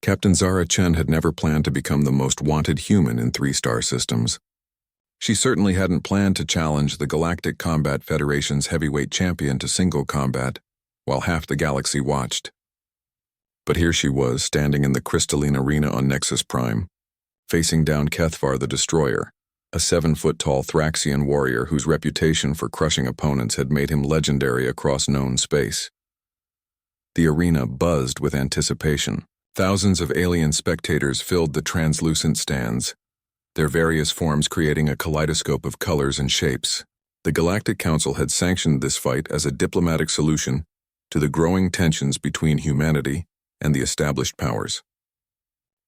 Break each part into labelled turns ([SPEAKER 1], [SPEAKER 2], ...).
[SPEAKER 1] Captain Zara Chen had never planned to become the most wanted human in three-star systems. She certainly hadn't planned to challenge the Galactic Combat Federation's heavyweight champion to single combat, while half the galaxy watched. But here she was, standing in the crystalline arena on Nexus Prime, facing down HFY the Destroyer, a 7-foot-tall Thraxian warrior whose reputation for crushing opponents had made him legendary across known space. The arena buzzed with anticipation. Thousands of alien spectators filled the translucent stands, their various forms creating a kaleidoscope of colors and shapes. The Galactic Council had sanctioned this fight as a diplomatic solution to the growing tensions between humanity and the established powers.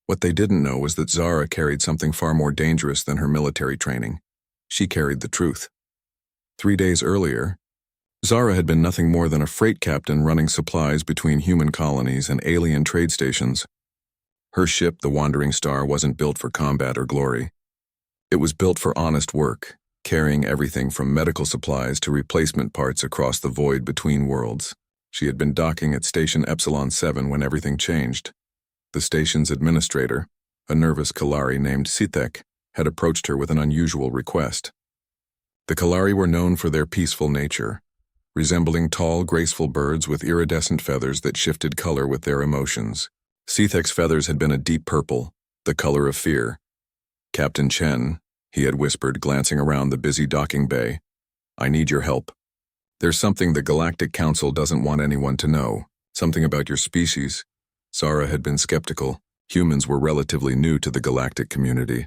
[SPEAKER 1] What they didn't know was that Zara carried something far more dangerous than her military training. She carried the truth. 3 days earlier, Zara had been nothing more than a freight captain running supplies between human colonies and alien trade stations. Her ship, the Wandering Star, wasn't built for combat or glory. It was built for honest work, carrying everything from medical supplies to replacement parts across the void between worlds. She had been docking at Station Epsilon 7 when everything changed. The station's administrator, a nervous Kalari named Sithek, had approached her with an unusual request. The Kalari were known for their peaceful nature, resembling tall, graceful birds with iridescent feathers that shifted color with their emotions. Sithek's feathers had been a deep purple, the color of fear. "Captain Chen," he had whispered, glancing around the busy docking bay, "I need your help. There's something the Galactic Council doesn't want anyone to know, something about your species." Zara had been skeptical. Humans were relatively new to the galactic community,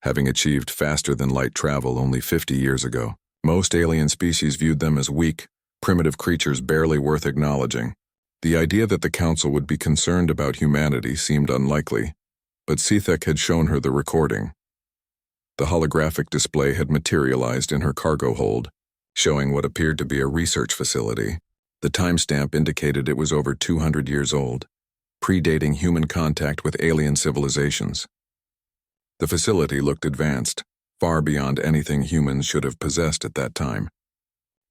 [SPEAKER 1] having achieved faster-than-light travel only 50 years ago. Most alien species viewed them as weak, primitive creatures barely worth acknowledging. The idea that the Council would be concerned about humanity seemed unlikely, but Sithek had shown her the recording. The holographic display had materialized in her cargo hold, showing what appeared to be a research facility. The timestamp indicated it was over 200 years old, predating human contact with alien civilizations. The facility looked advanced, far beyond anything humans should have possessed at that time.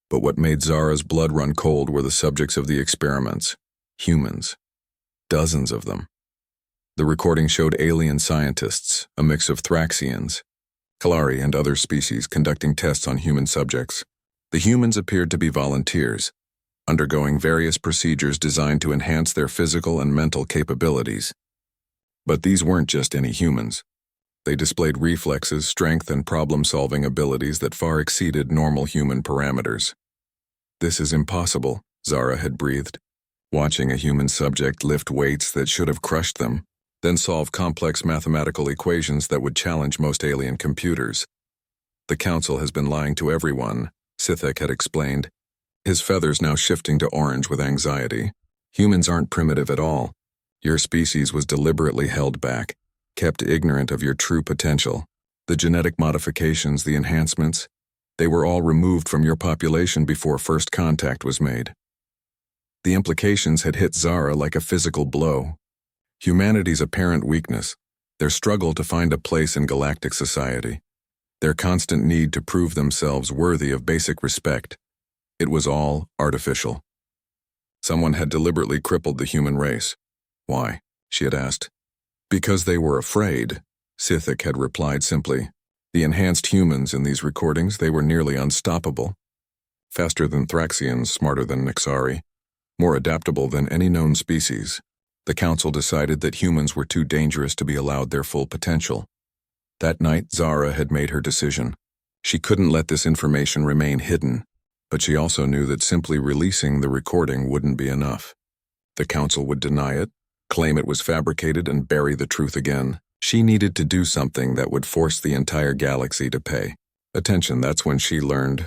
[SPEAKER 1] But what made Zara's blood run cold were the subjects of the experiments. Humans. Dozens of them. The recording showed alien scientists, a mix of Thraxians, Kalari, and other species conducting tests on human subjects. The humans appeared to be volunteers, undergoing various procedures designed to enhance their physical and mental capabilities. But these weren't just any humans. They displayed reflexes, strength, and problem-solving abilities that far exceeded normal human parameters. "This is impossible," Zara had breathed, watching a human subject lift weights that should have crushed them, then solve complex mathematical equations that would challenge most alien computers. "The Council has been lying to everyone," Sithek had explained, his feathers now shifting to orange with anxiety. "Humans aren't primitive at all. Your species was deliberately held back, kept ignorant of your true potential. The genetic modifications, the enhancements, they were all removed from your population before first contact was made." The implications had hit Zara like a physical blow. Humanity's apparent weakness, their struggle to find a place in galactic society, their constant need to prove themselves worthy of basic respect. It was all artificial. Someone had deliberately crippled the human race. "Why?" she had asked. "Because they were afraid," Sithek had replied simply. The enhanced humans in these recordings, they were nearly unstoppable. Faster than Thraxians, smarter than Nixari, more adaptable than any known species. The Council decided that humans were too dangerous to be allowed their full potential. That night, Zara had made her decision. She couldn't let this information remain hidden, but she also knew that simply releasing the recording wouldn't be enough. The Council would deny it, claim it was fabricated, and bury the truth again. She needed to do something that would force the entire galaxy to pay attention. That's when she learned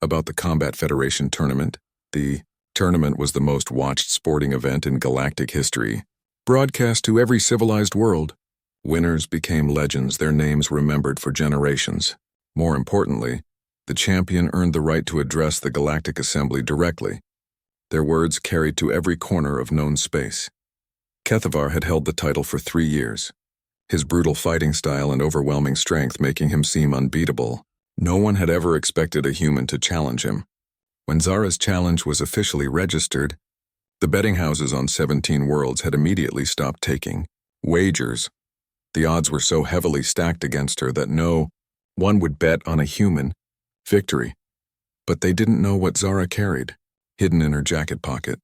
[SPEAKER 1] about the Combat Federation tournament. The tournament was the most watched sporting event in galactic history, broadcast to every civilized world. Winners became legends, their names remembered for generations. More importantly, the champion earned the right to address the Galactic Assembly directly, their words carried to every corner of known space. HFY had held the title for 3 years, his brutal fighting style and overwhelming strength making him seem unbeatable. No one had ever expected a human to challenge him. When Zara's challenge was officially registered, The betting houses on 17 Worlds had immediately stopped taking wagers. The odds were so heavily stacked against her that no one would bet on a human victory. But they didn't know what Zara carried, hidden in her jacket pocket.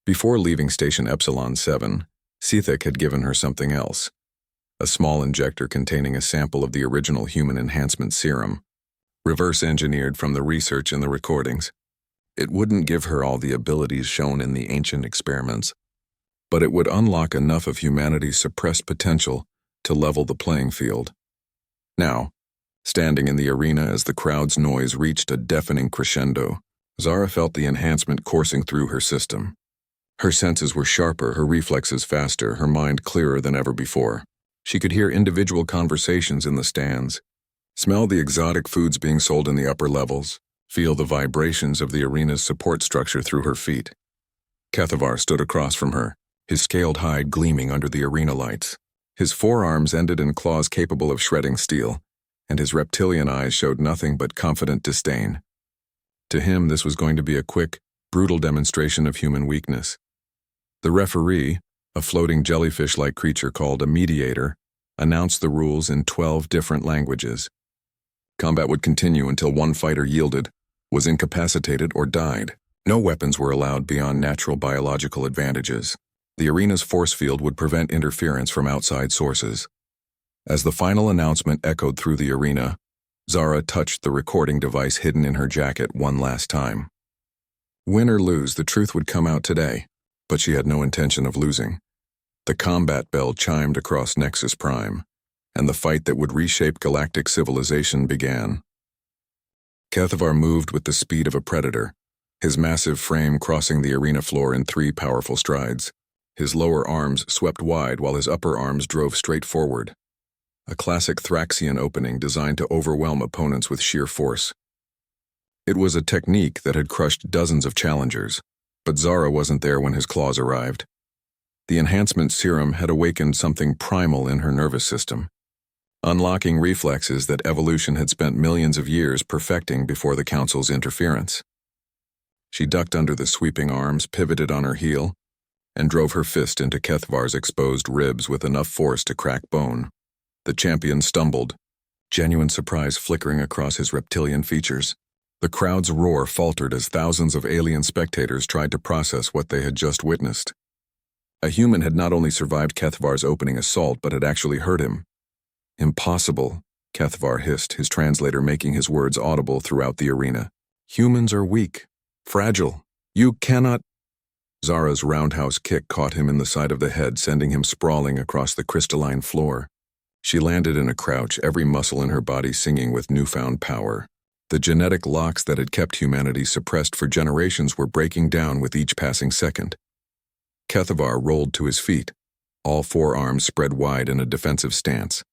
[SPEAKER 1] Before leaving Station Epsilon 7, Sethek had given her something else. A small injector containing a sample of the original human enhancement serum, reverse-engineered from the research in the recordings. It wouldn't give her all the abilities shown in the ancient experiments, but it would unlock enough of humanity's suppressed potential to level the playing field. Now, standing in the arena as the crowd's noise reached a deafening crescendo, Zara felt the enhancement coursing through her system. Her senses were sharper, her reflexes faster, her mind clearer than ever before. She could hear individual conversations in the stands, smell the exotic foods being sold in the upper levels, feel the vibrations of the arena's support structure through her feet. Kethavar stood across from her, his scaled hide gleaming under the arena lights. His forearms ended in claws capable of shredding steel, and his reptilian eyes showed nothing but confident disdain. To him, this was going to be a quick, brutal demonstration of human weakness. The referee, a floating jellyfish-like creature called a mediator, announced the rules in 12 different languages. Combat would continue until one fighter yielded, was incapacitated, or died. No weapons were allowed beyond natural biological advantages. The arena's force field would prevent interference from outside sources. As the final announcement echoed through the arena, Zara touched the recording device hidden in her jacket one last time. Win or lose, the truth would come out today, but she had no intention of losing. The combat bell chimed across Nexus Prime, and the fight that would reshape galactic civilization began. Kethavar moved with the speed of a predator, his massive frame crossing the arena floor in 3 powerful strides. His lower arms swept wide while his upper arms drove straight forward. A classic Thraxian opening designed to overwhelm opponents with sheer force. It was a technique that had crushed dozens of challengers, but Zara wasn't there when his claws arrived. The enhancement serum had awakened something primal in her nervous system, unlocking reflexes that evolution had spent millions of years perfecting before the Council's interference. She ducked under the sweeping arms, pivoted on her heel, and drove her fist into Kethavar's exposed ribs with enough force to crack bone. The champion stumbled, genuine surprise flickering across his reptilian features. The crowd's roar faltered as thousands of alien spectators tried to process what they had just witnessed. A human had not only survived Kethavar's opening assault, but had actually hurt him. Impossible, Kethavar hissed, his translator making his words audible throughout the arena. Humans are weak, fragile. You cannot... Zara's roundhouse kick caught him in the side of the head, sending him sprawling across the crystalline floor. She landed in a crouch, every muscle in her body singing with newfound power. The genetic locks that had kept humanity suppressed for generations were breaking down with each passing second. Kethavar rolled to his feet, all 4 arms spread wide in a defensive stance.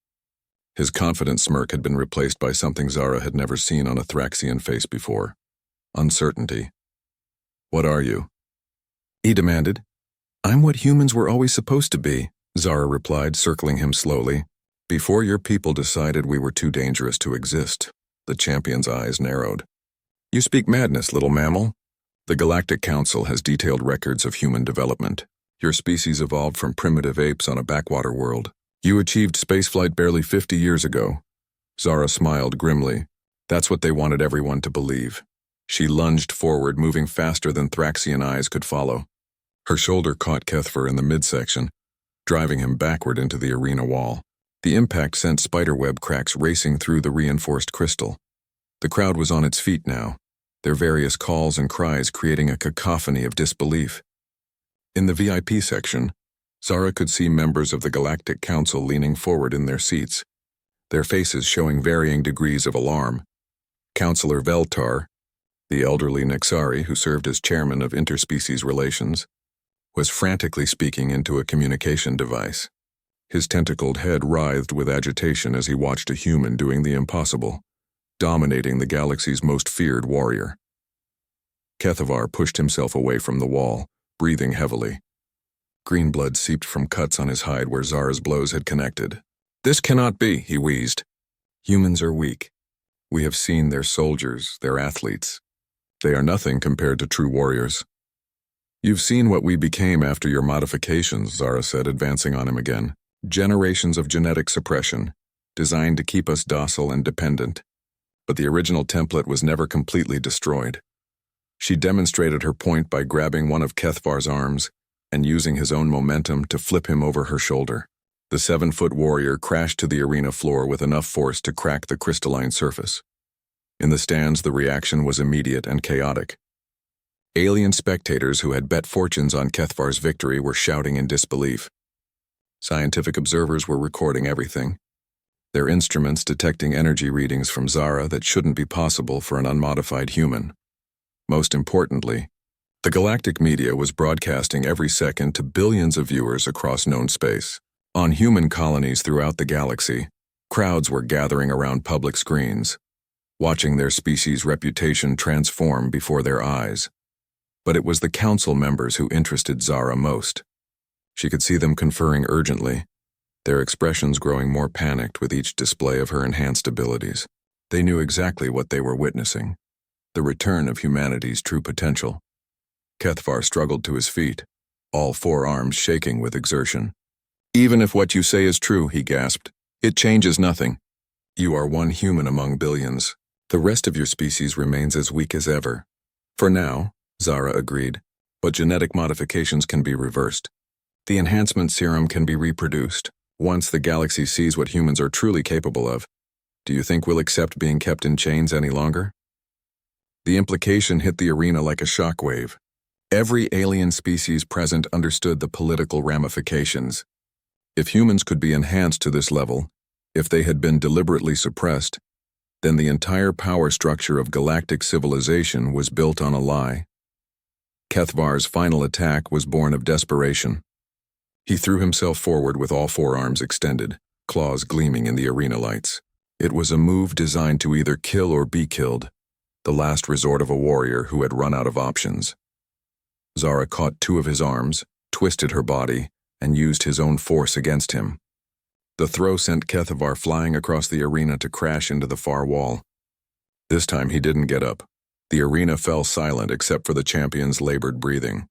[SPEAKER 1] His confident smirk had been replaced by something Zara had never seen on a Thraxian face before. Uncertainty. What are you? He demanded. I'm what humans were always supposed to be, Zara replied, circling him slowly. Before your people decided we were too dangerous to exist. The champion's eyes narrowed. You speak madness, little mammal. The Galactic Council has detailed records of human development. Your species evolved from primitive apes on a backwater world. You achieved spaceflight barely 50 years ago. Zara smiled grimly. That's what they wanted everyone to believe. She lunged forward, moving faster than Thraxian eyes could follow. Her shoulder caught Kethavar in the midsection, driving him backward into the arena wall. The impact sent spiderweb cracks racing through the reinforced crystal. The crowd was on its feet now, their various calls and cries creating a cacophony of disbelief. In the VIP section, Zara could see members of the Galactic Council leaning forward in their seats, their faces showing varying degrees of alarm. Councillor Veltar, the elderly Nexari who served as chairman of interspecies relations, was frantically speaking into a communication device. His tentacled head writhed with agitation as he watched a human doing the impossible, dominating the galaxy's most feared warrior. Kethavar pushed himself away from the wall, breathing heavily. Green blood seeped from cuts on his hide where Zara's blows had connected. This cannot be, he wheezed. Humans are weak. We have seen their soldiers, their athletes. They are nothing compared to true warriors. You've seen what we became after your modifications, Zara said, advancing on him again. Generations of genetic suppression, designed to keep us docile and dependent. But the original template was never completely destroyed. She demonstrated her point by grabbing one of Kethvar's arms and using his own momentum to flip him over her shoulder. The 7-foot warrior crashed to the arena floor with enough force to crack the crystalline surface. In the stands, the reaction was immediate and chaotic. Alien spectators who had bet fortunes on Kethvar's victory were shouting in disbelief. Scientific observers were recording everything, their instruments detecting energy readings from Zara that shouldn't be possible for an unmodified human. Most importantly, the galactic media was broadcasting every second to billions of viewers across known space. On human colonies throughout the galaxy, crowds were gathering around public screens, watching their species' reputation transform before their eyes. But it was the council members who interested Zara most. She could see them conferring urgently, their expressions growing more panicked with each display of her enhanced abilities. They knew exactly what they were witnessing, the return of humanity's true potential. Kethvar struggled to his feet, all 4 arms shaking with exertion. "Even if what you say is true," he gasped, "it changes nothing. You are one human among billions. The rest of your species remains as weak as ever." "For now," Zara agreed, "but genetic modifications can be reversed. The enhancement serum can be reproduced. Once the galaxy sees what humans are truly capable of, do you think we'll accept being kept in chains any longer?" The implication hit the arena like a shockwave. Every alien species present understood the political ramifications. If humans could be enhanced to this level, if they had been deliberately suppressed, then the entire power structure of galactic civilization was built on a lie. Kethvar's final attack was born of desperation. He threw himself forward with all 4 arms extended, claws gleaming in the arena lights. It was a move designed to either kill or be killed, the last resort of a warrior who had run out of options. Zara caught 2 of his arms, twisted her body, and used his own force against him. The throw sent Kethvar flying across the arena to crash into the far wall. This time he didn't get up. The arena fell silent except for the champion's labored breathing.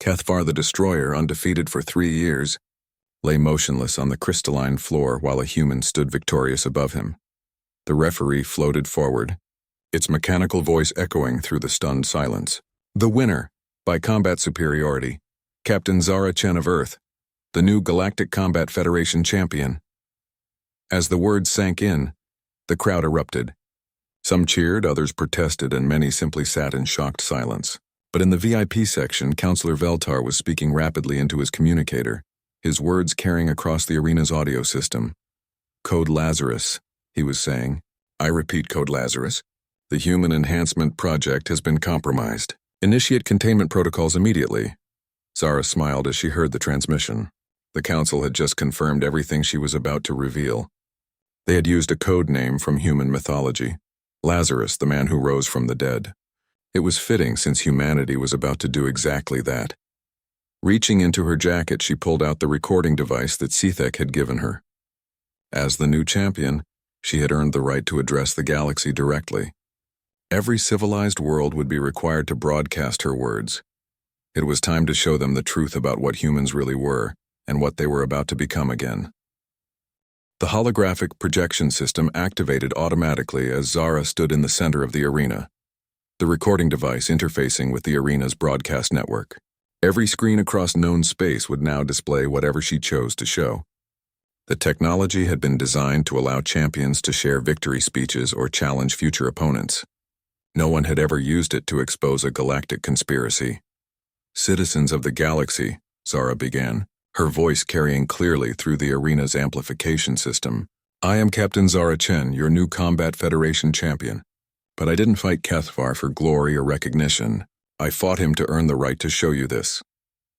[SPEAKER 1] Kethvar the Destroyer, undefeated for 3 years, lay motionless on the crystalline floor while a human stood victorious above him. The referee floated forward, its mechanical voice echoing through the stunned silence. "The winner, by combat superiority, Captain Zara Chen of Earth, the new Galactic Combat Federation champion." As the words sank in, the crowd erupted. Some cheered, others protested, and many simply sat in shocked silence. But in the VIP section, Councillor Veltar was speaking rapidly into his communicator, his words carrying across the arena's audio system. "Code Lazarus," he was saying. "I repeat, Code Lazarus. The Human Enhancement Project has been compromised. Initiate containment protocols immediately." Zara smiled as she heard the transmission. The council had just confirmed everything she was about to reveal. They had used a code name from human mythology, Lazarus, the man who rose from the dead. It was fitting since humanity was about to do exactly that. Reaching into her jacket, she pulled out the recording device that Sithek had given her. As the new champion, she had earned the right to address the galaxy directly. Every civilized world would be required to broadcast her words. It was time to show them the truth about what humans really were and what they were about to become again. The holographic projection system activated automatically as Zara stood in the center of the arena, the recording device interfacing with the arena's broadcast network. Every screen across known space would now display whatever she chose to show. The technology had been designed to allow champions to share victory speeches or challenge future opponents. No one had ever used it to expose a galactic conspiracy. "Citizens of the galaxy," Zara began, her voice carrying clearly through the arena's amplification system. "I am Captain Zara Chen, your new Combat Federation champion. But I didn't fight Kethvar for glory or recognition. I fought him to earn the right to show you this."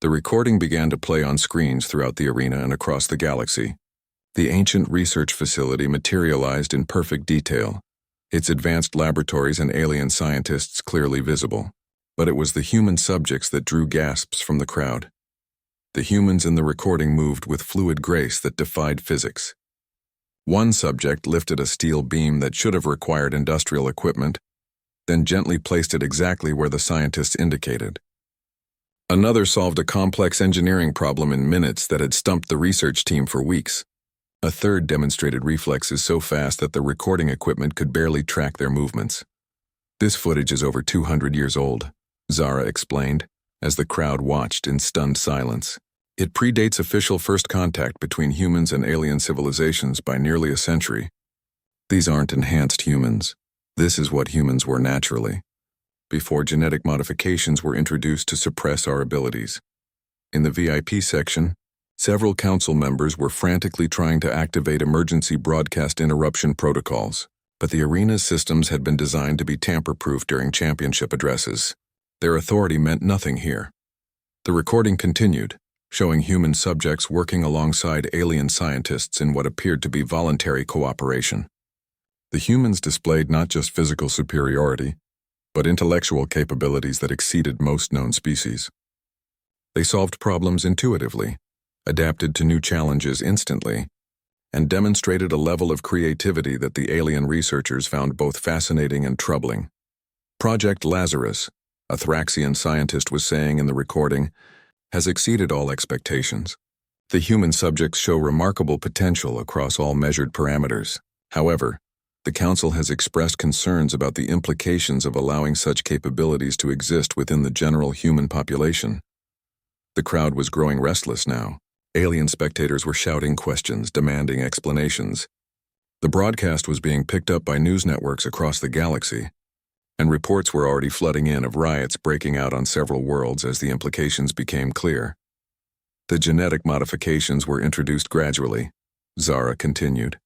[SPEAKER 1] The recording began to play on screens throughout the arena and across the galaxy. The ancient research facility materialized in perfect detail, its advanced laboratories and alien scientists clearly visible. But it was the human subjects that drew gasps from the crowd. The humans in the recording moved with fluid grace that defied physics. One subject lifted a steel beam that should have required industrial equipment, then gently placed it exactly where the scientists indicated. Another solved a complex engineering problem in minutes that had stumped the research team for weeks. A third demonstrated reflexes so fast that the recording equipment could barely track their movements. This footage is over 200 years old, Zara explained, as the crowd watched in stunned silence. It predates official first contact between humans and alien civilizations by nearly a century. These aren't enhanced humans. This is what humans were naturally, before genetic modifications were introduced to suppress our abilities. In the VIP section, several council members were frantically trying to activate emergency broadcast interruption protocols, but the arena's systems had been designed to be tamper-proof during championship addresses. Their authority meant nothing here. The recording continued, showing human subjects working alongside alien scientists in what appeared to be voluntary cooperation. The humans displayed not just physical superiority, but intellectual capabilities that exceeded most known species. They solved problems intuitively, adapted to new challenges instantly, and demonstrated a level of creativity that the alien researchers found both fascinating and troubling. Project Lazarus, a Thraxian scientist was saying in the recording, has exceeded all expectations. The human subjects show remarkable potential across all measured parameters. However, the Council has expressed concerns about the implications of allowing such capabilities to exist within the general human population. The crowd was growing restless now. Alien spectators were shouting questions, demanding explanations. The broadcast was being picked up by news networks across the galaxy, and reports were already flooding in of riots breaking out on several worlds as the implications became clear. The genetic modifications were introduced gradually, Zara continued,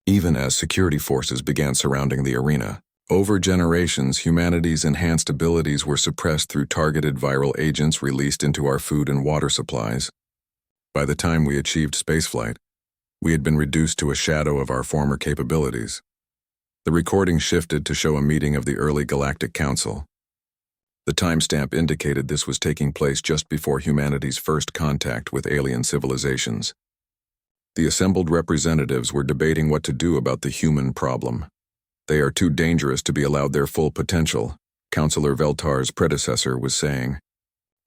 [SPEAKER 1] even as security forces began surrounding the arena. Over generations, humanity's enhanced abilities were suppressed through targeted viral agents released into our food and water supplies. By the time we achieved spaceflight, we had been reduced to a shadow of our former capabilities. The recording shifted to show a meeting of the early Galactic Council. The timestamp indicated this was taking place just before humanity's first contact with alien civilizations. The assembled representatives were debating what to do about the human problem. They are too dangerous to be allowed their full potential, Councillor Veltar's predecessor was saying.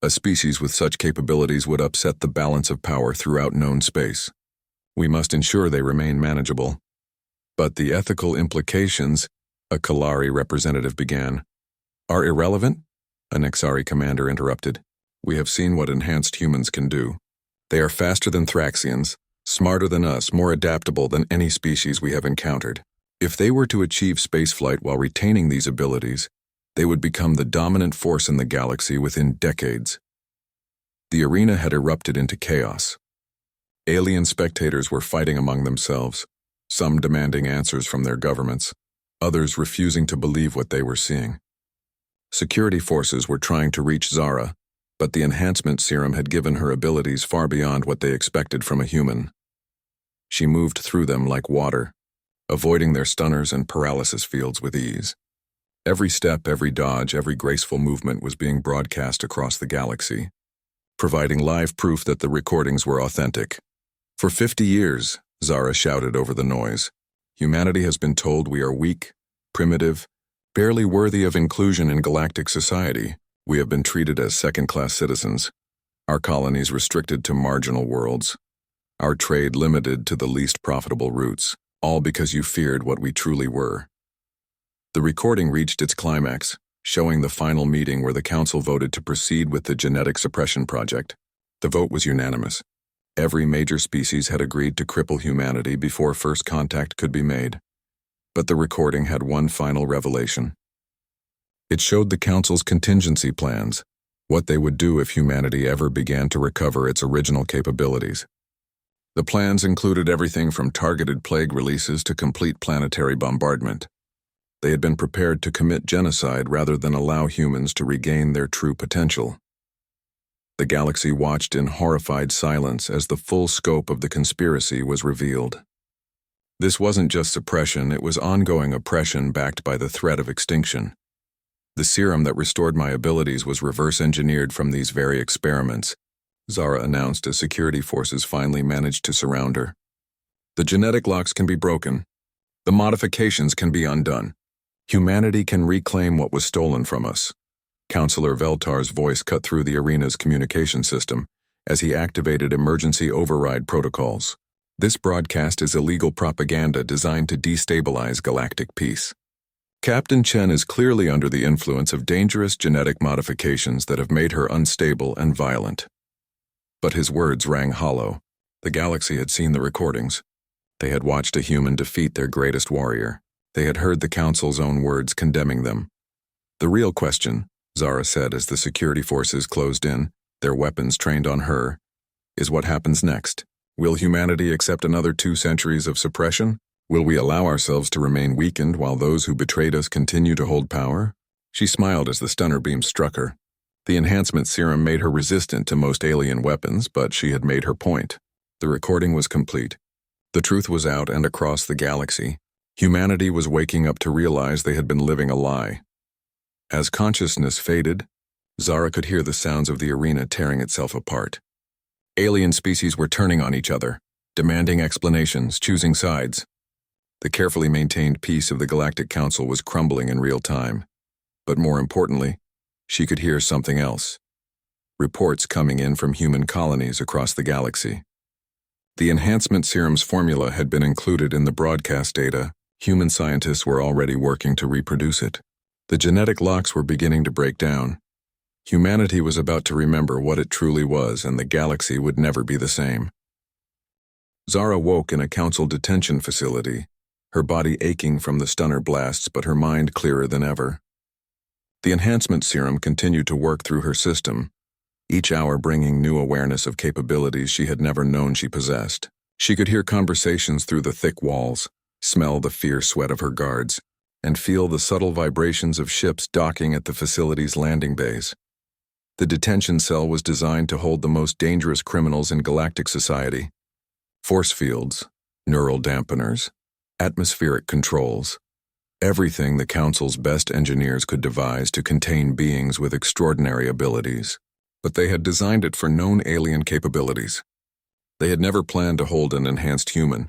[SPEAKER 1] A species with such capabilities would upset the balance of power throughout known space. We must ensure they remain manageable. But the ethical implications, a Kalari representative began, are irrelevant? A Nexari commander interrupted. We have seen what enhanced humans can do. They are faster than Thraxians, smarter than us, more adaptable than any species we have encountered. If they were to achieve spaceflight while retaining these abilities, they would become the dominant force in the galaxy within decades. The arena had erupted into chaos. Alien spectators were fighting among themselves, some demanding answers from their governments, others refusing to believe what they were seeing. Security forces were trying to reach Zara, but the enhancement serum had given her abilities far beyond what they expected from a human. She moved through them like water, avoiding their stunners and paralysis fields with ease. Every step, every dodge, every graceful movement was being broadcast across the galaxy, providing live proof that the recordings were authentic. For 50 years, Zara shouted over the noise, humanity has been told we are weak, primitive, barely worthy of inclusion in galactic society. We have been treated as second-class citizens, our colonies restricted to marginal worlds, our trade limited to the least profitable routes, all because you feared what we truly were. The recording reached its climax, showing the final meeting where the Council voted to proceed with the genetic suppression project. The vote was unanimous. Every major species had agreed to cripple humanity before first contact could be made. But the recording had one final revelation. It showed the Council's contingency plans, what they would do if humanity ever began to recover its original capabilities. The plans included everything from targeted plague releases to complete planetary bombardment. They had been prepared to commit genocide rather than allow humans to regain their true potential. The galaxy watched in horrified silence as the full scope of the conspiracy was revealed. This wasn't just suppression, it was ongoing oppression backed by the threat of extinction. The serum that restored my abilities was reverse-engineered from these very experiments, Zara announced as security forces finally managed to surround her. The genetic locks can be broken. The modifications can be undone. Humanity can reclaim what was stolen from us. Counselor Veltar's voice cut through the arena's communication system as he activated emergency override protocols. This broadcast is illegal propaganda designed to destabilize galactic peace. Captain Chen is clearly under the influence of dangerous genetic modifications that have made her unstable and violent. But his words rang hollow. The galaxy had seen the recordings. They had watched a human defeat their greatest warrior. They had heard the Council's own words condemning them. The real question, Zara said as the security forces closed in, their weapons trained on her, is what happens next. Will humanity accept another 2 centuries of suppression? Will we allow ourselves to remain weakened while those who betrayed us continue to hold power? She smiled as the stunner beam struck her. The enhancement serum made her resistant to most alien weapons, but she had made her point. The recording was complete. The truth was out and across the galaxy. Humanity was waking up to realize they had been living a lie. As consciousness faded, Zara could hear the sounds of the arena tearing itself apart. Alien species were turning on each other, demanding explanations, choosing sides. The carefully maintained peace of the Galactic Council was crumbling in real time. But more importantly, she could hear something else. Reports coming in from human colonies across the galaxy. The enhancement serum's formula had been included in the broadcast data. Human scientists were already working to reproduce it. The genetic locks were beginning to break down. Humanity was about to remember what it truly was, and the galaxy would never be the same. Zara woke in a council detention facility, her body aching from the stunner blasts but her mind clearer than ever. The enhancement serum continued to work through her system, each hour bringing new awareness of capabilities she had never known she possessed. She could hear conversations through the thick walls, smell the fierce sweat of her guards, and feel the subtle vibrations of ships docking at the facility's landing bays. The detention cell was designed to hold the most dangerous criminals in galactic society. Force fields, neural dampeners, atmospheric controls, everything the Council's best engineers could devise to contain beings with extraordinary abilities. But they had designed it for known alien capabilities. They had never planned to hold an enhanced human.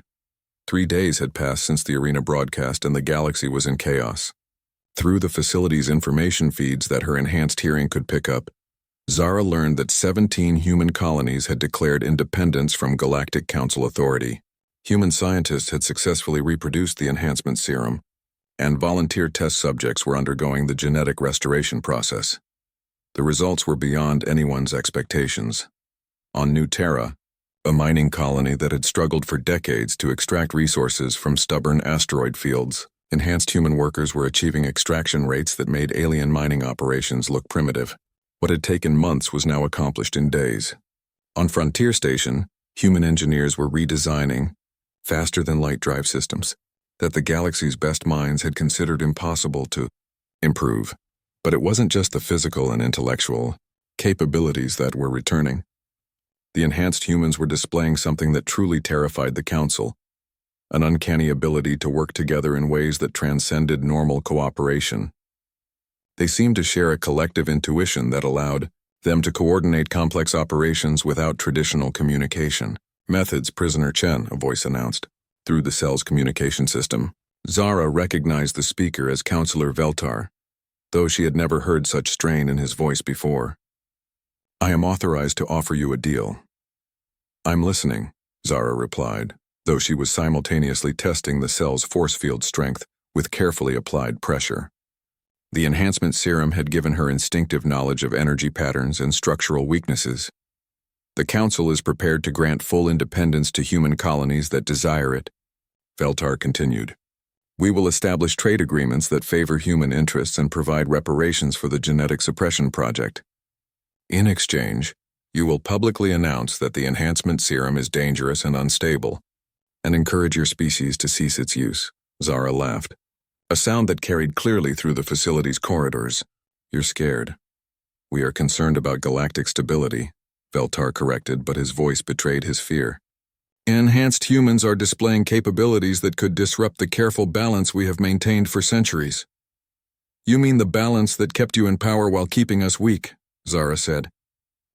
[SPEAKER 1] 3 days had passed since the arena broadcast and the galaxy was in chaos. Through the facility's information feeds that her enhanced hearing could pick up, Zara learned that 17 human colonies had declared independence from Galactic Council authority. Human scientists had successfully reproduced the enhancement serum, and volunteer test subjects were undergoing the genetic restoration process. The results were beyond anyone's expectations. On New Terra, a mining colony that had struggled for decades to extract resources from stubborn asteroid fields, enhanced human workers were achieving extraction rates that made alien mining operations look primitive. What had taken months was now accomplished in days. On Frontier Station, human engineers were redesigning faster-than-light drive systems that the galaxy's best minds had considered impossible to improve. But it wasn't just the physical and intellectual capabilities that were returning. The enhanced humans were displaying something that truly terrified the Council, an uncanny ability to work together in ways that transcended normal cooperation. They seemed to share a collective intuition that allowed them to coordinate complex operations without traditional communication. Methods, Prisoner Chen, a voice announced. Through the cell's communication system, Zara recognized the speaker as Counselor Veltar, though she had never heard such strain in his voice before. I am authorized to offer you a deal. I'm listening, Zara replied, though she was simultaneously testing the cell's force field strength with carefully applied pressure. The enhancement serum had given her instinctive knowledge of energy patterns and structural weaknesses. The Council is prepared to grant full independence to human colonies that desire it, Veltar continued. We will establish trade agreements that favor human interests and provide reparations for the genetic suppression project. In exchange, you will publicly announce that the enhancement serum is dangerous and unstable, and encourage your species to cease its use. Zara laughed, a sound that carried clearly through the facility's corridors. You're scared. We are concerned about galactic stability, Veltar corrected, but his voice betrayed his fear. Enhanced humans are displaying capabilities that could disrupt the careful balance we have maintained for centuries. You mean the balance that kept you in power while keeping us weak, Zara said.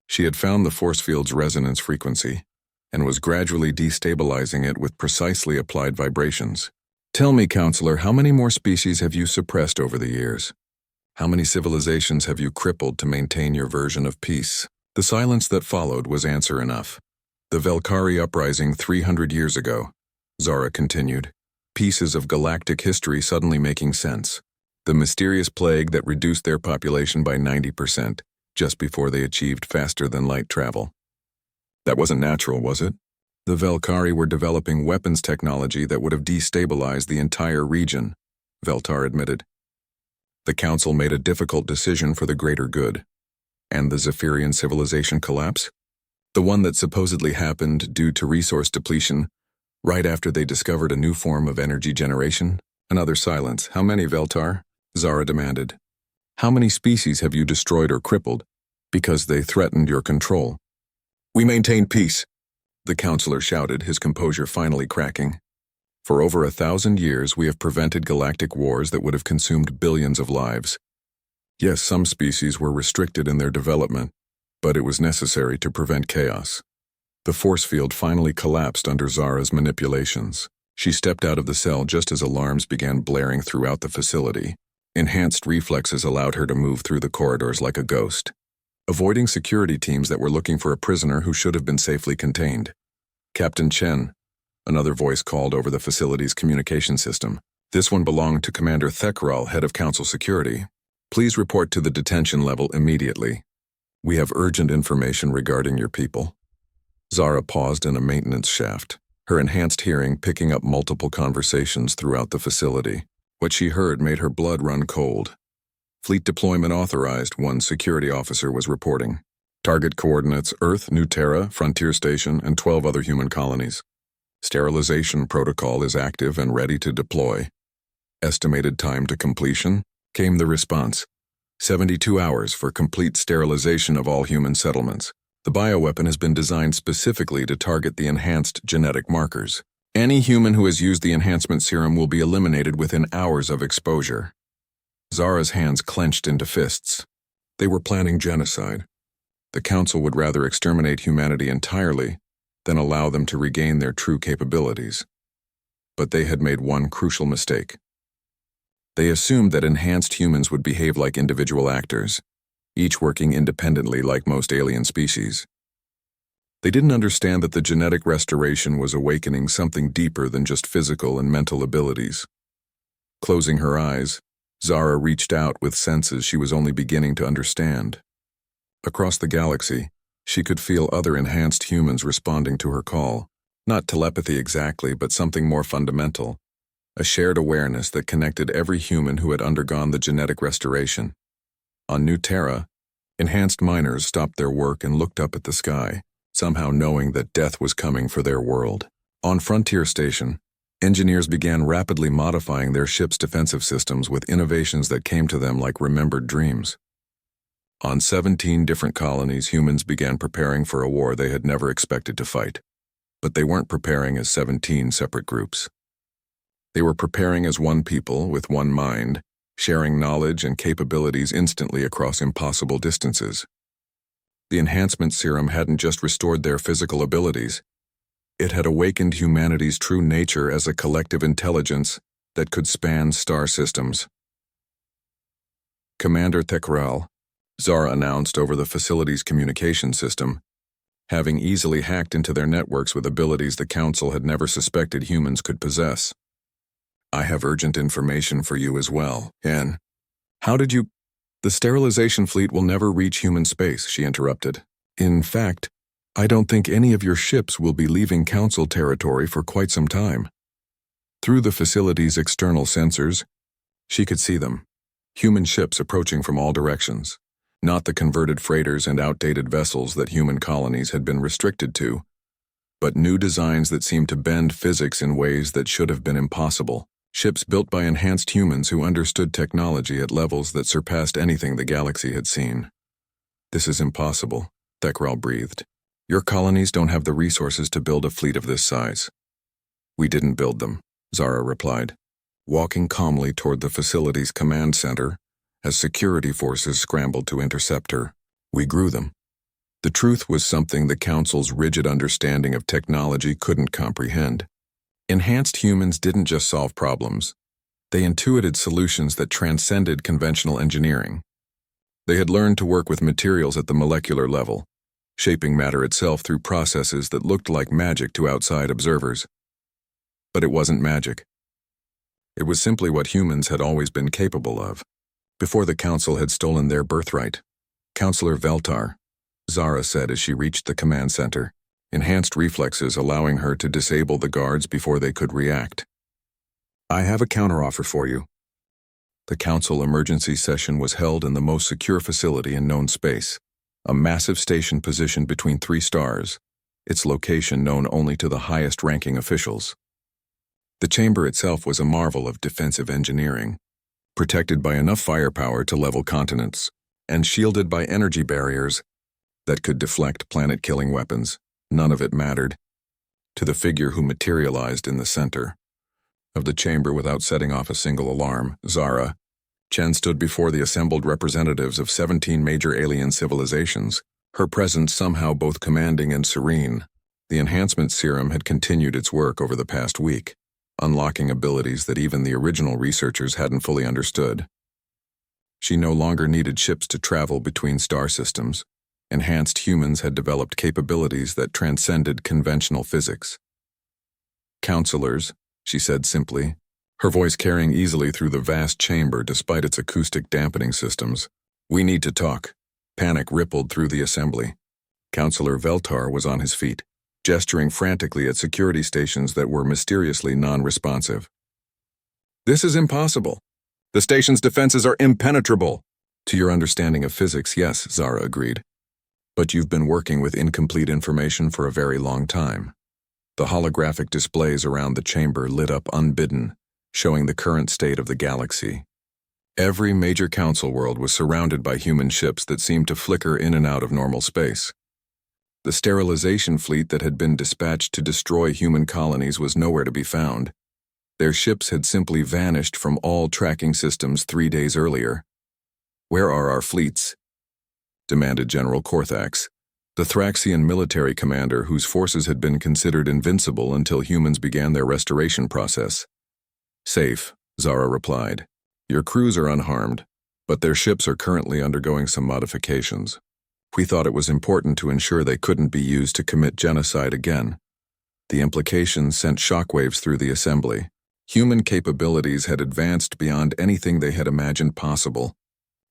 [SPEAKER 1] She had found the force field's resonance frequency, and was gradually destabilizing it with precisely applied vibrations. Tell me, Counselor, how many more species have you suppressed over the years? How many civilizations have you crippled to maintain your version of peace? The silence that followed was answer enough. The Velkari uprising 300 years ago, Zara continued, pieces of galactic history suddenly making sense. The mysterious plague that reduced their population by 90%, just before they achieved faster-than-light travel. That wasn't natural, was it? The Velkari were developing weapons technology that would have destabilized the entire region, Veltar admitted. The Council made a difficult decision for the greater good. And the Zephyrian civilization collapse? The one that supposedly happened due to resource depletion, right after they discovered a new form of energy generation? Another silence. How many, Veltar? Zara demanded. How many species have you destroyed or crippled because they threatened your control? We maintain peace, the counselor shouted, his composure finally cracking. For over 1,000 years, we have prevented galactic wars that would have consumed billions of lives. Yes, some species were restricted in their development, but it was necessary to prevent chaos. The force field finally collapsed under Zara's manipulations. She stepped out of the cell just as alarms began blaring throughout the facility. Enhanced reflexes allowed her to move through the corridors like a ghost, avoiding security teams that were looking for a prisoner who should have been safely contained. Captain Chen, another voice called over the facility's communication system. This one belonged to Commander Thekral, head of Council Security. Please report to the detention level immediately. We have urgent information regarding your people. Zara paused in a maintenance shaft, her enhanced hearing picking up multiple conversations throughout the facility. What she heard made her blood run cold. Fleet deployment authorized, one security officer was reporting. Target coordinates: Earth, New Terra, Frontier Station, and 12 other human colonies. Sterilization protocol is active and ready to deploy. Estimated time to completion? Came the response. 72 hours for complete sterilization of all human settlements. The bioweapon has been designed specifically to target the enhanced genetic markers. Any human who has used the enhancement serum will be eliminated within hours of exposure. Zara's hands clenched into fists. They were planning genocide. The Council would rather exterminate humanity entirely than allow them to regain their true capabilities. But they had made one crucial mistake. They assumed that enhanced humans would behave like individual actors, each working independently like most alien species. They didn't understand that the genetic restoration was awakening something deeper than just physical and mental abilities. Closing her eyes, Zara reached out with senses she was only beginning to understand. Across the galaxy, she could feel other enhanced humans responding to her call. Not telepathy exactly, but something more fundamental. A shared awareness that connected every human who had undergone the genetic restoration. On New Terra, enhanced miners stopped their work and looked up at the sky, somehow knowing that death was coming for their world. On Frontier Station, engineers began rapidly modifying their ship's defensive systems with innovations that came to them like remembered dreams. On 17 different colonies, humans began preparing for a war they had never expected to fight. But they weren't preparing as 17 separate groups. They were preparing as one people with one mind, sharing knowledge and capabilities instantly across impossible distances. The enhancement serum hadn't just restored their physical abilities. It had awakened humanity's true nature as a collective intelligence that could span star systems. Commander Thekral, Zara announced over the facility's communication system, having easily hacked into their networks with abilities the Council had never suspected humans could possess. I have urgent information for you as well, Anne. How did you— The sterilization fleet will never reach human space, she interrupted. In fact, I don't think any of your ships will be leaving Council territory for quite some time. Through the facility's external sensors, she could see them. Human ships approaching from all directions. Not the converted freighters and outdated vessels that human colonies had been restricted to, but new designs that seemed to bend physics in ways that should have been impossible. Ships built by enhanced humans who understood technology at levels that surpassed anything the galaxy had seen. This is impossible, Thekral breathed. Your colonies don't have the resources to build a fleet of this size. We didn't build them, Zara replied, walking calmly toward the facility's command center as security forces scrambled to intercept her. We grew them. The truth was something the Council's rigid understanding of technology couldn't comprehend. Enhanced humans didn't just solve problems. They intuited solutions that transcended conventional engineering. They had learned to work with materials at the molecular level, shaping matter itself through processes that looked like magic to outside observers. But it wasn't magic. It was simply what humans had always been capable of. Before the Council had stolen their birthright, Counselor Veltar, Zara said as she reached the command center, enhanced reflexes allowing her to disable the guards before they could react. I have a counteroffer for you. The Council emergency session was held in the most secure facility in known space, a massive station positioned between 3 stars, its location known only to the highest-ranking officials. The chamber itself was a marvel of defensive engineering, protected by enough firepower to level continents, and shielded by energy barriers that could deflect planet-killing weapons. None of it mattered to the figure who materialized in the center of the chamber without setting off a single alarm. Zara. Chen stood before the assembled representatives of 17 major alien civilizations, her presence somehow both commanding and serene. The enhancement serum had continued its work over the past week, unlocking abilities that even the original researchers hadn't fully understood. She no longer needed ships to travel between star systems. Enhanced humans had developed capabilities that transcended conventional physics. Counselors, she said simply, her voice carrying easily through the vast chamber despite its acoustic dampening systems. We need to talk. Panic rippled through the assembly. Counselor Veltar was on his feet, gesturing frantically at security stations that were mysteriously non-responsive. This is impossible. The station's defenses are impenetrable. To your understanding of physics, yes, Zara agreed. But you've been working with incomplete information for a very long time. The holographic displays around the chamber lit up unbidden, showing the current state of the galaxy. Every major council world was surrounded by human ships that seemed to flicker in and out of normal space. The sterilization fleet that had been dispatched to destroy human colonies was nowhere to be found. Their ships had simply vanished from all tracking systems 3 days earlier. Where are our fleets? Demanded General Korthax, the Thraxian military commander whose forces had been considered invincible until humans began their restoration process. Safe, Zara replied. Your crews are unharmed, but their ships are currently undergoing some modifications. We thought it was important to ensure they couldn't be used to commit genocide again. The implications sent shockwaves through the assembly. Human capabilities had advanced beyond anything they had imagined possible.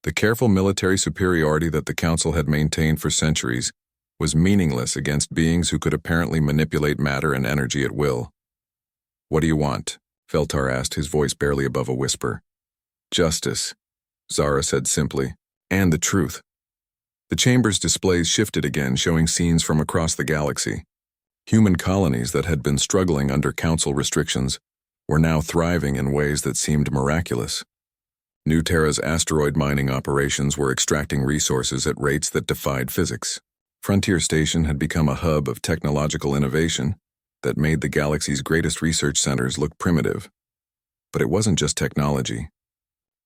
[SPEAKER 1] The careful military superiority that the Council had maintained for centuries was meaningless against beings who could apparently manipulate matter and energy at will. What do you want? Veltar asked, his voice barely above a whisper. Justice, Zara said simply, and the truth. The chamber's displays shifted again, showing scenes from across the galaxy. Human colonies that had been struggling under Council restrictions were now thriving in ways that seemed miraculous. New Terra's asteroid mining operations were extracting resources at rates that defied physics. Frontier Station had become a hub of technological innovation that made the galaxy's greatest research centers look primitive. But it wasn't just technology.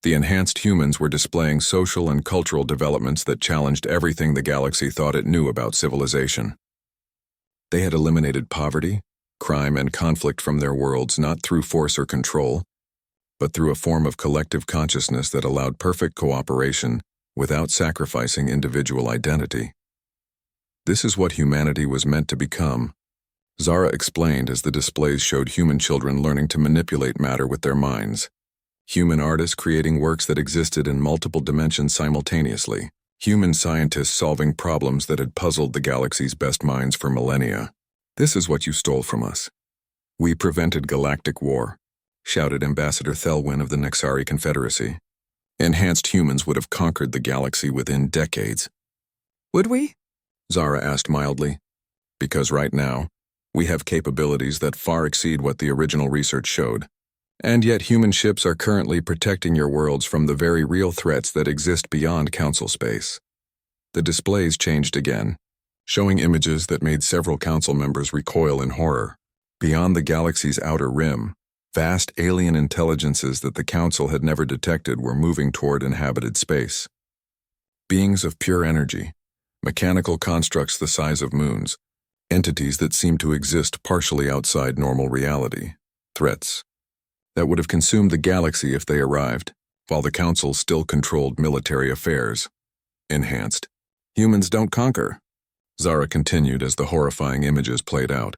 [SPEAKER 1] The enhanced humans were displaying social and cultural developments that challenged everything the galaxy thought it knew about civilization. They had eliminated poverty, crime, and conflict from their worlds not through force or control, but through a form of collective consciousness that allowed perfect cooperation without sacrificing individual identity. This is what humanity was meant to become, Zara explained as the displays showed human children learning to manipulate matter with their minds. Human artists creating works that existed in multiple dimensions simultaneously. Human scientists solving problems that had puzzled the galaxy's best minds for millennia. This is what you stole from us. We prevented galactic war, shouted Ambassador Thelwyn of the Nexari Confederacy. Enhanced humans would have conquered the galaxy within decades. Would we? Zara asked mildly. Because right now, we have capabilities that far exceed what the original research showed. And yet human ships are currently protecting your worlds from the very real threats that exist beyond Council space. The displays changed again, showing images that made several Council members recoil in horror. Beyond the galaxy's outer rim, vast alien intelligences that the Council had never detected were moving toward inhabited space. Beings of pure energy, mechanical constructs the size of moons, entities that seem to exist partially outside normal reality. Threats. that would have consumed the galaxy if they arrived, while the Council still controlled military affairs. Enhanced. Humans don't conquer, Zara continued as the horrifying images played out.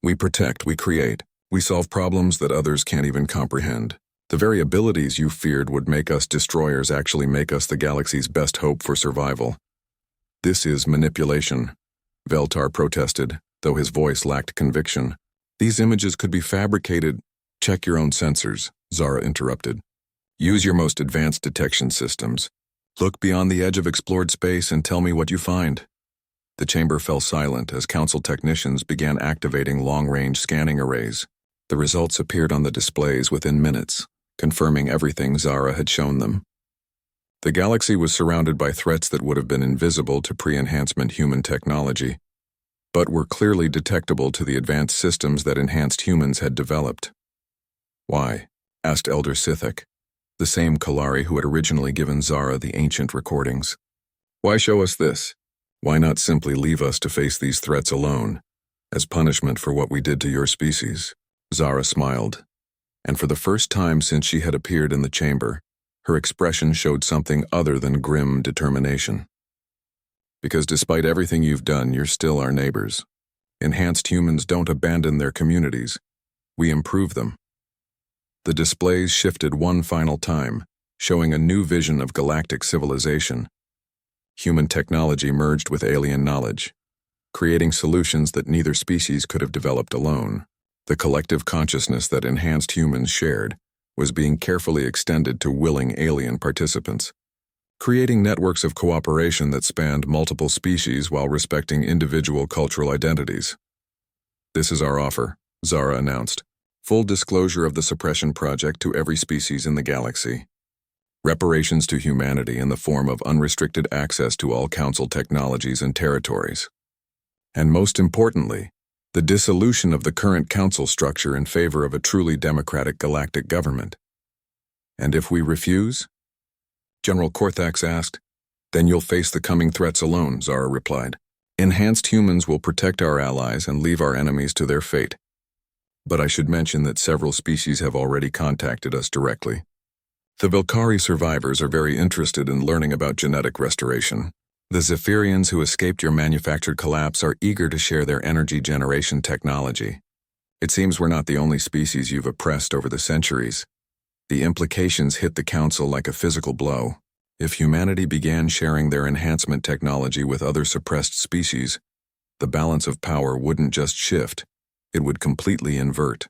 [SPEAKER 1] We protect, we create, we solve problems that others can't even comprehend. The very abilities you feared would make us destroyers actually make us the galaxy's best hope for survival. This is manipulation, Veltar protested, though his voice lacked conviction. These images could be fabricated. Check your own sensors, Zara interrupted. Use your most advanced detection systems. Look beyond the edge of explored space and tell me what you find. The chamber fell silent as Council technicians began activating long-range scanning arrays. The results appeared on the displays within minutes, confirming everything Zara had shown them. The galaxy was surrounded by threats that would have been invisible to pre-enhancement human technology, but were clearly detectable to the advanced systems that enhanced humans had developed. Why? Asked Elder Sithek, the same Kalari who had originally given Zara the ancient recordings. Why show us this? Why not simply leave us to face these threats alone, as punishment for what we did to your species? Zara smiled, and for the first time since she had appeared in the chamber, her expression showed something other than grim determination. Because despite everything you've done, you're still our neighbors. Enhanced humans don't abandon their communities. We improve them. The displays shifted one final time, showing a new vision of galactic civilization. Human technology merged with alien knowledge, creating solutions that neither species could have developed alone. The collective consciousness that enhanced humans shared was being carefully extended to willing alien participants, creating networks of cooperation that spanned multiple species while respecting individual cultural identities. This is our offer, Zara announced. Full disclosure of the suppression project to every species in the galaxy. Reparations to humanity in the form of unrestricted access to all Council technologies and territories. And most importantly, the dissolution of the current Council structure in favor of a truly democratic galactic government. And if we refuse? General Korthax asked. Then you'll face the coming threats alone, Zara replied. Enhanced humans will protect our allies and leave our enemies to their fate. But I should mention that several species have already contacted us directly. The Velkari survivors are very interested in learning about genetic restoration. The Zephyrians who escaped your manufactured collapse are eager to share their energy generation technology. It seems we're not the only species you've oppressed over the centuries. The implications hit the Council like a physical blow. If humanity began sharing their enhancement technology with other suppressed species, the balance of power wouldn't just shift, it would completely invert.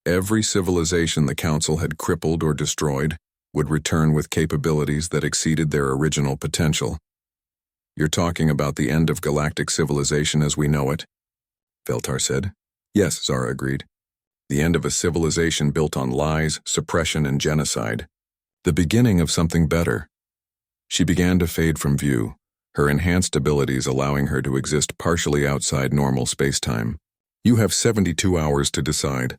[SPEAKER 1] Every civilization the Council had crippled or destroyed would return with capabilities that exceeded their original potential. You're talking about the end of galactic civilization as we know it? Veltar said. Yes, Zara agreed. The end of a civilization built on lies, suppression, and genocide. The beginning of something better. She began to fade from view, her enhanced abilities allowing her to exist partially outside normal space-time. You have 72 hours to decide.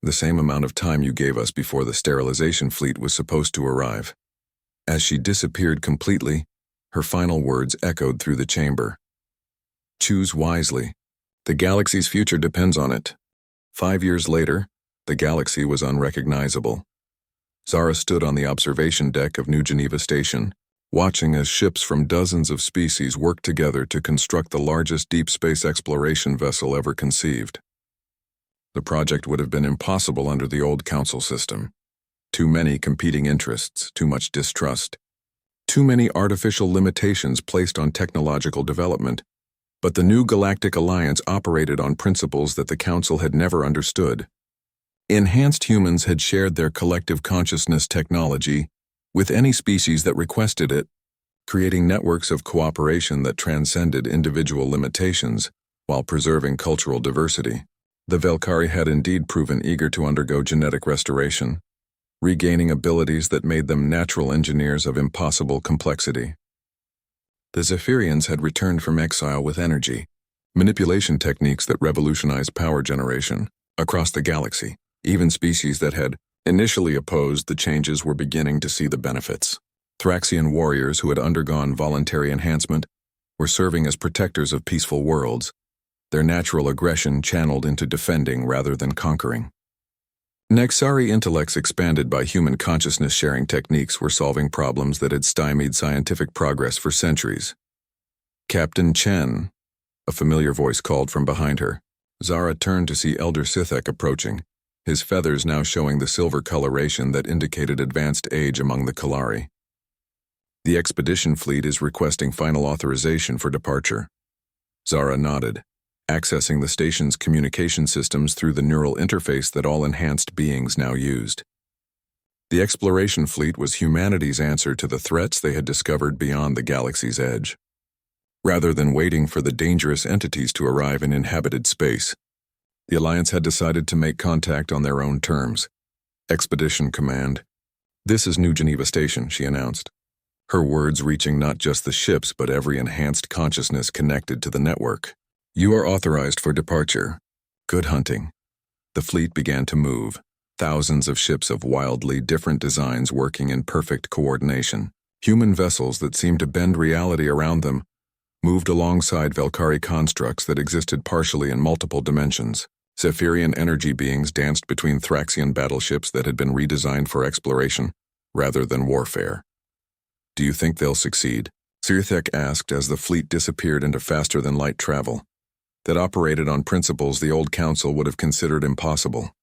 [SPEAKER 1] The same amount of time you gave us before the sterilization fleet was supposed to arrive. As she disappeared completely, her final words echoed through the chamber. Choose wisely. The galaxy's future depends on it. 5 years later, the galaxy was unrecognizable. Zara stood on the observation deck of New Geneva Station, watching as ships from dozens of species worked together to construct the largest deep space exploration vessel ever conceived. The project would have been impossible under the old Council system. Too many competing interests, too much distrust. Too many artificial limitations placed on technological development. But the new Galactic Alliance operated on principles that the Council had never understood. Enhanced humans had shared their collective consciousness technology with any species that requested it, creating networks of cooperation that transcended individual limitations while preserving cultural diversity. The Velkari had indeed proven eager to undergo genetic restoration, regaining abilities that made them natural engineers of impossible complexity. The Zephyrians had returned from exile with energy, manipulation techniques that revolutionized power generation across the galaxy. Even species that had initially opposed the changes were beginning to see the benefits. Thraxian warriors who had undergone voluntary enhancement were serving as protectors of peaceful worlds, their natural aggression channeled into defending rather than conquering. Nexari intellects expanded by human consciousness-sharing techniques were solving problems that had stymied scientific progress for centuries. Captain Chen, a familiar voice called from behind her. Zara turned to see Elder Sithek approaching, his feathers now showing the silver coloration that indicated advanced age among the Kalari. The expedition fleet is requesting final authorization for departure. Zara nodded, accessing the station's communication systems through the neural interface that all enhanced beings now used. The exploration fleet was humanity's answer to the threats they had discovered beyond the galaxy's edge. Rather than waiting for the dangerous entities to arrive in inhabited space, the Alliance had decided to make contact on their own terms. Expedition Command. "This is New Geneva Station," she announced, her words reaching not just the ships but every enhanced consciousness connected to the network. "You are authorized for departure. Good hunting." The fleet began to move, thousands of ships of wildly different designs working in perfect coordination. Human vessels that seemed to bend reality around them moved alongside Velkari constructs that existed partially in multiple dimensions. Zephyrian energy beings danced between Thraxian battleships that had been redesigned for exploration, rather than warfare. "Do you think they'll succeed?" Sirthek asked as the fleet disappeared into faster-than-light travel that operated on principles the old council would have considered impossible.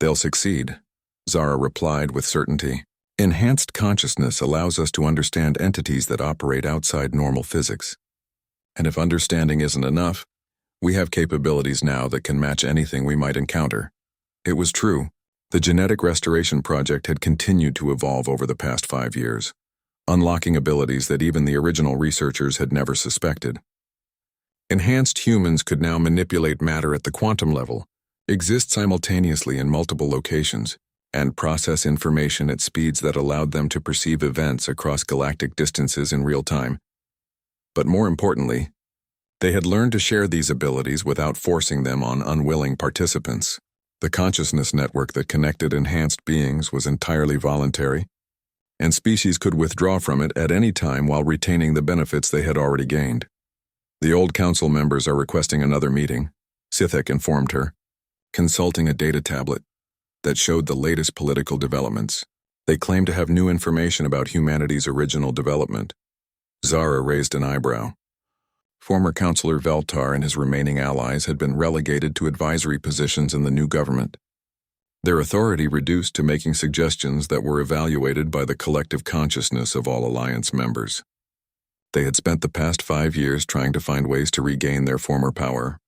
[SPEAKER 1] "They'll succeed," Zara replied with certainty. "Enhanced consciousness allows us to understand entities that operate outside normal physics. And if understanding isn't enough, we have capabilities now that can match anything we might encounter." It was true. The Genetic Restoration Project had continued to evolve over the past 5 years, unlocking abilities that even the original researchers had never suspected. Enhanced humans could now manipulate matter at the quantum level, exist simultaneously in multiple locations, and process information at speeds that allowed them to perceive events across galactic distances in real time. But more importantly, they had learned to share these abilities without forcing them on unwilling participants. The consciousness network that connected enhanced beings was entirely voluntary, and species could withdraw from it at any time while retaining the benefits they had already gained. "The old council members are requesting another meeting," Sithek informed her, consulting a data tablet that showed the latest political developments. "They claim to have new information about humanity's original development." Zara raised an eyebrow. Former Councillor Veltar and his remaining allies had been relegated to advisory positions in the new government, their authority reduced to making suggestions that were evaluated by the collective consciousness of all Alliance members. They had spent the past 5 years trying to find ways to regain their former power.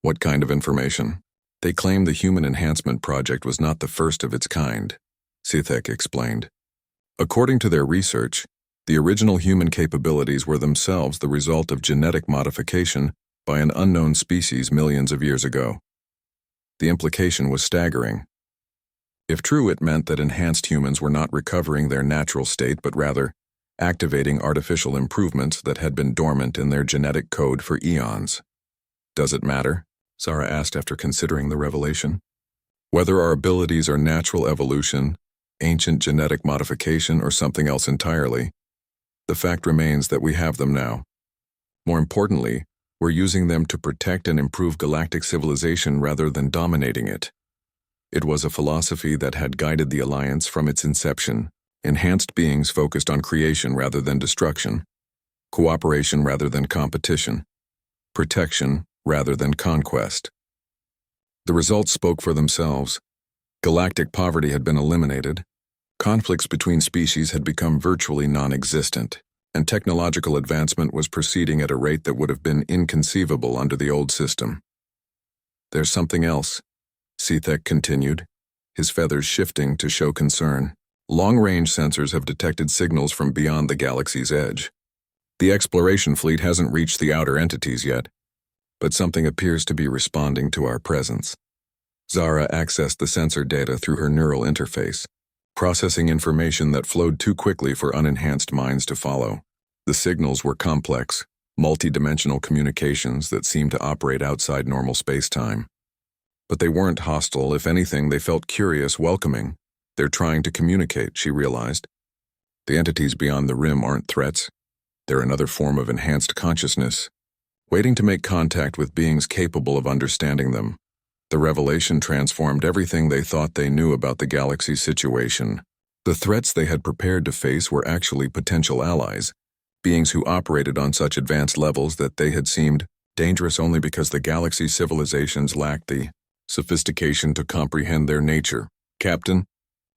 [SPEAKER 1] What kind of information? They claimed the Human Enhancement Project was not the first of its kind, Sithek explained. According to their research, the original human capabilities were themselves the result of genetic modification by an unknown species millions of years ago. The implication was staggering. If true, it meant that enhanced humans were not recovering their natural state but rather activating artificial improvements that had been dormant in their genetic code for eons. "Does it matter?" Zara asked after considering the revelation. "Whether our abilities are natural evolution, ancient genetic modification, or something else entirely, the fact remains that we have them now. More importantly, we're using them to protect and improve galactic civilization rather than dominating it." It was a philosophy that had guided the Alliance from its inception. Enhanced beings focused on creation rather than destruction, cooperation rather than competition, protection rather than conquest. The results spoke for themselves. Galactic poverty had been eliminated, conflicts between species had become virtually non-existent, and technological advancement was proceeding at a rate that would have been inconceivable under the old system. "There's something else," Sithek continued, his feathers shifting to show concern. "Long-range sensors have detected signals from beyond the galaxy's edge. The exploration fleet hasn't reached the outer entities yet, but something appears to be responding to our presence." Zara accessed the sensor data through her neural interface, processing information that flowed too quickly for unenhanced minds to follow. The signals were complex, multi-dimensional communications that seemed to operate outside normal space-time. But they weren't hostile. If anything, they felt curious, welcoming. They're trying to communicate, she realized. The entities beyond the rim aren't threats. They're another form of enhanced consciousness, waiting to make contact with beings capable of understanding them. The revelation transformed everything they thought they knew about the galaxy's situation. The threats they had prepared to face were actually potential allies, beings who operated on such advanced levels that they had seemed dangerous only because the galaxy's civilizations lacked the sophistication to comprehend their nature. "Captain,"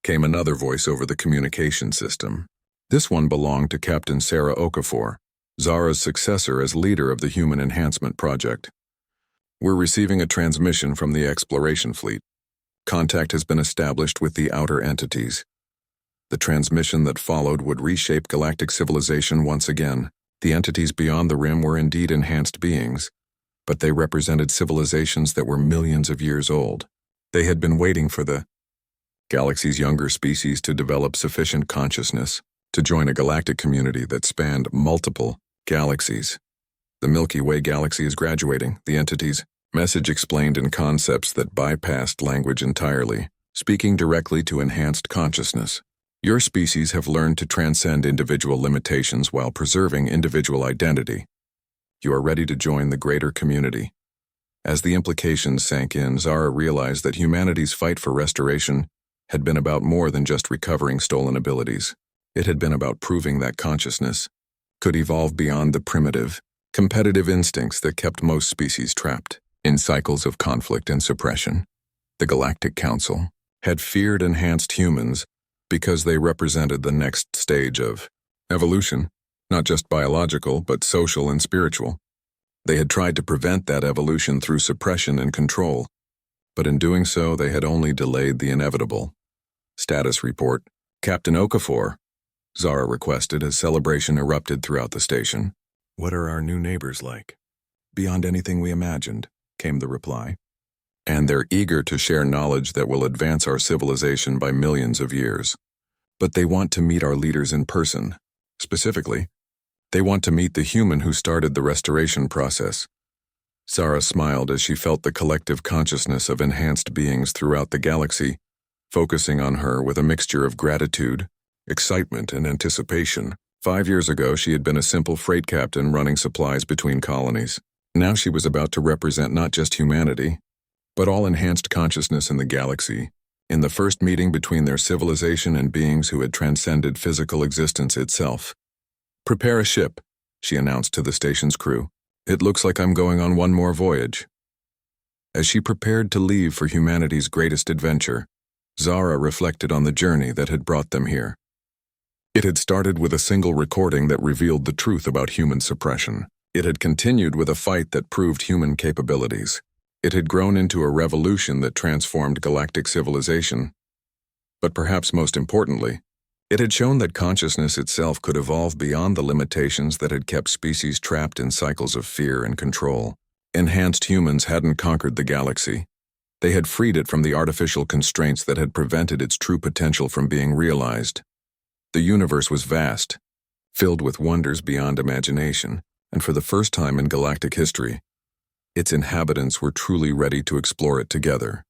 [SPEAKER 1] came another voice over the communication system. This one belonged to Captain Sarah Okafor, Zara's successor as leader of the Human Enhancement Project. "We're receiving a transmission from the exploration fleet. Contact has been established with the outer entities." The transmission that followed would reshape galactic civilization once again. The entities beyond the rim were indeed enhanced beings, but they represented civilizations that were millions of years old. They had been waiting for the galaxy's younger species to develop sufficient consciousness to join a galactic community that spanned multiple galaxies. "The Milky Way galaxy is graduating," the entity's message explained in concepts that bypassed language entirely, speaking directly to enhanced consciousness. "Your species have learned to transcend individual limitations while preserving individual identity. You are ready to join the greater community." As the implications sank in, Zara realized that humanity's fight for restoration had been about more than just recovering stolen abilities. It had been about proving that consciousness could evolve beyond the primitive, competitive instincts that kept most species trapped in cycles of conflict and suppression. The Galactic Council had feared enhanced humans because they represented the next stage of evolution, not just biological, but social and spiritual. They had tried to prevent that evolution through suppression and control, but in doing so they had only delayed the inevitable. "Status report, Captain Okafor," Zara requested as celebration erupted throughout the station. "What are our new neighbors like?" "Beyond anything we imagined," came the reply. "And they're eager to share knowledge that will advance our civilization by millions of years. But they want to meet our leaders in person. Specifically, they want to meet the human who started the restoration process." Zara smiled as she felt the collective consciousness of enhanced beings throughout the galaxy, focusing on her with a mixture of gratitude, excitement, and anticipation. 5 years ago, she had been a simple freight captain running supplies between colonies. Now she was about to represent not just humanity, but all enhanced consciousness in the galaxy, in the first meeting between their civilization and beings who had transcended physical existence itself. "Prepare a ship," she announced to the station's crew. "It looks like I'm going on one more voyage." As she prepared to leave for humanity's greatest adventure, Zara reflected on the journey that had brought them here. It had started with a single recording that revealed the truth about human suppression. It had continued with a fight that proved human capabilities. It had grown into a revolution that transformed galactic civilization. But perhaps most importantly, it had shown that consciousness itself could evolve beyond the limitations that had kept species trapped in cycles of fear and control. Enhanced humans hadn't conquered the galaxy. They had freed it from the artificial constraints that had prevented its true potential from being realized. The universe was vast, filled with wonders beyond imagination, and for the first time in galactic history, its inhabitants were truly ready to explore it together.